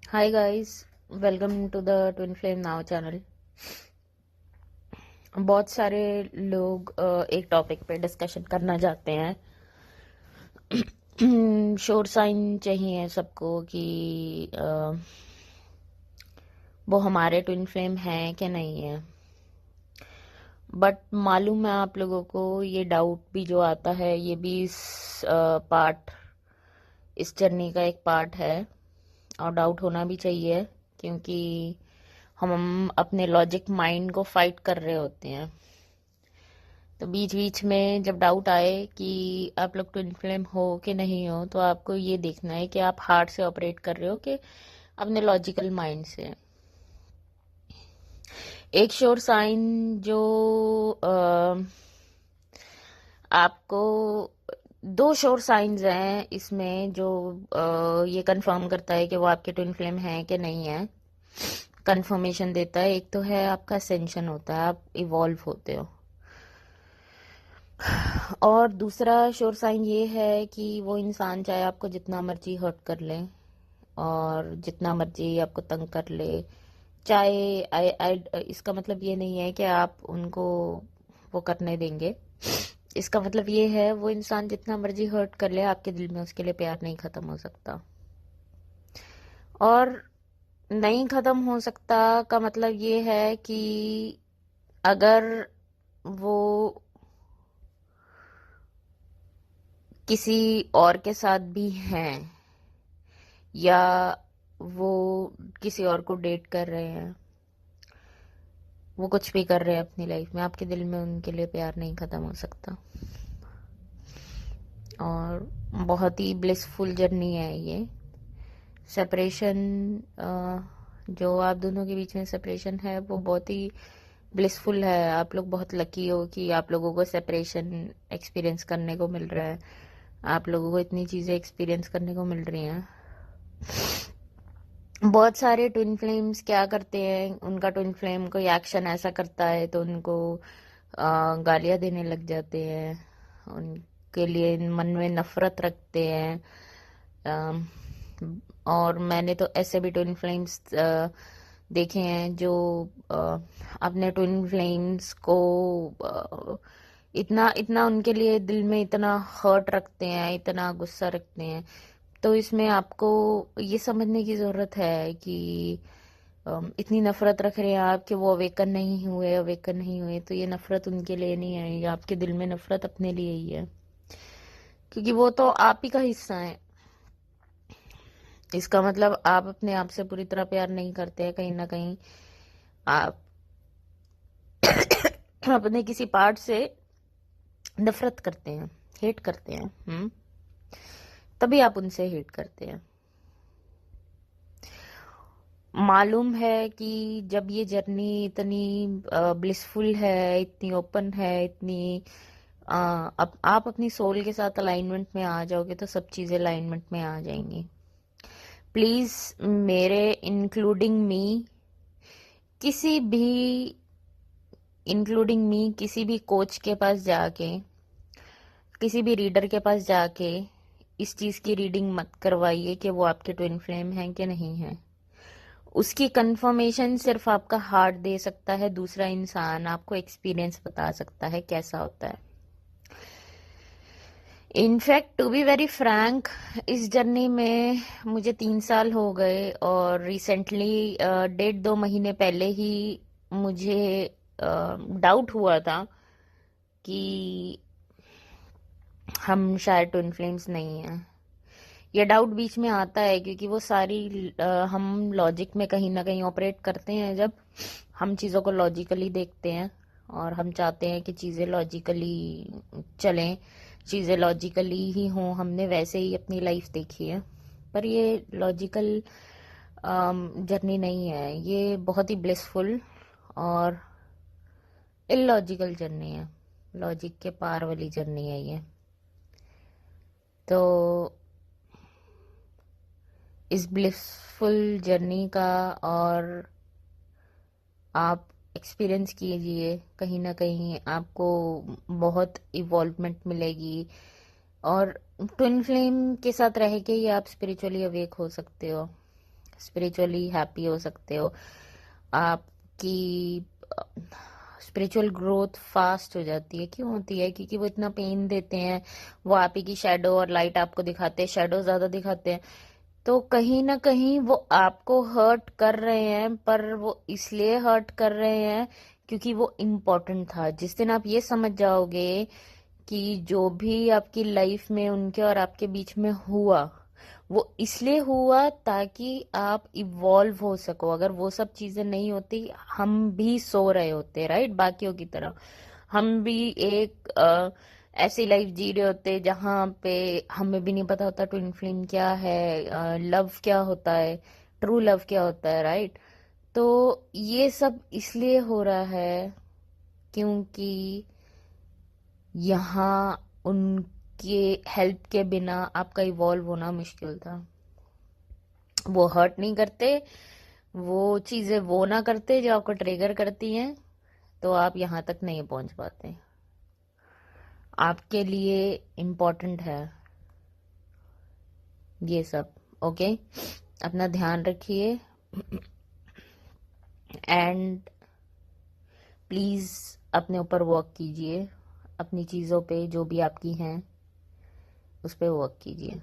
Hi guys, welcome to the twin flame now channel. बहुत सारे लोग एक टॉपिक पे डिस्कशन करना चाहते हैं। श्योर साइन चाहिए सबको कि वो हमारे ट्विन फ्लेम हैं कि नहीं है। बट मालूम है आप लोगों को, ये डाउट भी जो आता है ये भी इस जर्नी का एक पार्ट है। और डाउट होना भी चाहिए, क्योंकि हम अपने लॉजिक माइंड को फाइट कर रहे होते हैं। तो बीच बीच में जब डाउट आए कि आप लोग ट्विन फ्लेम हो कि नहीं हो, तो आपको ये देखना है कि आप हार्ट से ऑपरेट कर रहे हो कि अपने लॉजिकल माइंड से। एक श्योर साइन जो आपको, दो श्योर साइंस हैं इसमें जो ये कंफर्म करता है कि वो आपके ट्विन फ्लेम हैं कि नहीं है। कंफर्मेशन देता है। एक तो है आपका असेंशन होता है, आप इवॉल्व होते हो। और दूसरा श्योर साइन ये है कि वो इंसान चाहे आपको जितना मर्जी हर्ट कर ले और जितना मर्जी आपको तंग कर ले, चाहे इसका मतलब ये नहीं है कि आप उनको वो करने देंगे। इसका मतलब ये है, वो इंसान जितना मर्जी हर्ट कर ले, आपके दिल में उसके लिए प्यार नहीं खत्म हो सकता। और नहीं खत्म हो सकता का मतलब ये है कि अगर वो किसी और के साथ भी हैं, या वो किसी और को डेट कर रहे हैं, वो कुछ भी कर रहे हैं अपनी लाइफ में, आपके दिल में उनके लिए प्यार नहीं खत्म हो सकता। और बहुत ही ब्लिसफुल जर्नी है ये। सेपरेशन, जो आप दोनों के बीच में सेपरेशन है, वो बहुत ही ब्लिसफुल है। आप लोग बहुत लकी हो कि आप लोगों को सेपरेशन एक्सपीरियंस करने को मिल रहा है। आप लोगों को इतनी चीज़ें एक्सपीरियंस करने को मिल रही हैं। बहुत सारे ट्विन फ्लेम्स क्या करते हैं, उनका ट्विन फ्लेम कोई एक्शन ऐसा करता है तो उनको गालियां देने लग जाते हैं, उनके लिए मन में नफरत रखते हैं। अम, और मैंने तो ऐसे भी ट्विन फ्लेम्स देखे हैं जो अ, अपने ट्विन फ्लेम्स को अ, इतना इतना उनके लिए दिल में इतना हर्ट रखते हैं, इतना गुस्सा रखते हैं। तो इसमें आपको ये समझने की ज़रूरत है कि इतनी नफरत रख रहे हैं आप कि वो अवेकन नहीं हुए, तो ये नफरत उनके लिए नहीं है, ये आपके दिल में नफरत अपने लिए ही है, क्योंकि वो तो आप ही का हिस्सा है। इसका मतलब आप अपने आप से पूरी तरह प्यार नहीं करते हैं, कहीं ना कहीं आप अपने किसी पार्ट से नफरत करते हैं, हेट करते हैं। तभी आप उनसे हेट करते हैं। मालूम है कि जब ये जर्नी इतनी ब्लिसफुल है, इतनी ओपन है, इतनी अब आप अपनी सोल के साथ अलाइनमेंट में आ जाओगे तो सब चीजें अलाइनमेंट में आ जाएंगी। प्लीज, मेरे इंक्लूडिंग मी, किसी भी किसी भी कोच के पास जाके, किसी भी रीडर के पास जाके इस चीज की रीडिंग मत करवाइए कि वो आपके ट्विन फ्लेम हैं कि नहीं है। उसकी कंफर्मेशन सिर्फ आपका हार्ट दे सकता है, दूसरा इंसान आपको एक्सपीरियंस बता सकता है कैसा होता है। In fact to be very frank, इस जर्नी में मुझे 3 साल हो गए, और रिसेंटली 1.5-2 महीने पहले ही मुझे डाउट हुआ था कि हम शायद ट्विन फ्लेम्स नहीं हैं। ये डाउट बीच में आता है क्योंकि वो सारी हम लॉजिक में कहीं ना कहीं ऑपरेट करते हैं। जब हम चीज़ों को लॉजिकली देखते हैं और हम चाहते हैं कि चीज़ें लॉजिकली चलें, चीज़ें लॉजिकली ही हों, हमने वैसे ही अपनी लाइफ देखी है। पर ये लॉजिकल जर्नी नहीं है, ये बहुत ही ब्लिसफुल और इलॉजिकल जर्नी है। लॉजिक के पार वाली जर्नी है ये। तो इस ब्लिसफुल जर्नी का और आप एक्सपीरियंस कीजिए, कहीं ना कहीं आपको बहुत इवॉल्वमेंट मिलेगी। और ट्विन फ्लेम के साथ रह के ही आप स्पिरिचुअली अवेक हो सकते हो। स्पिरिचुअली हैप्पी हो सकते हो, आपकी स्पिरिचुअल ग्रोथ फास्ट हो जाती है। क्यों होती है? क्योंकि वो इतना पेन देते हैं, वो आप ही की शेडो और लाइट आपको दिखाते हैं, शेडो ज्यादा दिखाते हैं, तो कहीं ना कहीं वो आपको हर्ट कर रहे हैं, पर वो इसलिए हर्ट कर रहे हैं क्योंकि वो इम्पोर्टेंट था। जिस दिन आप ये समझ जाओगे कि जो भी आपकी लाइफ में उनके और आपके बीच में हुआ, वो इसलिए हुआ ताकि आप इवॉल्व हो सको। अगर वो सब चीजें नहीं होती, हम भी सो रहे होते, राइट, बाकियों की तरह। हम भी एक ऐसी लाइफ जी रहे होते जहां पे हमें भी नहीं पता होता ट्विन फ्लेम क्या है, लव क्या होता है, ट्रू लव क्या होता है, राइट। तो ये सब इसलिए हो रहा है क्योंकि यहाँ उनके हेल्प के बिना आपका इवॉल्व होना मुश्किल था। वो हर्ट नहीं करते, वो चीजें वो ना करते जो आपको ट्रिगर करती हैं, तो आप यहाँ तक नहीं पहुंच पाते। आपके लिए इम्पोर्टेंट है ये सब। ओके, अपना ध्यान रखिए, एंड प्लीज अपने ऊपर वर्क कीजिए, अपनी चीजों पे जो भी आपकी हैं उस पे वर्क कीजिए।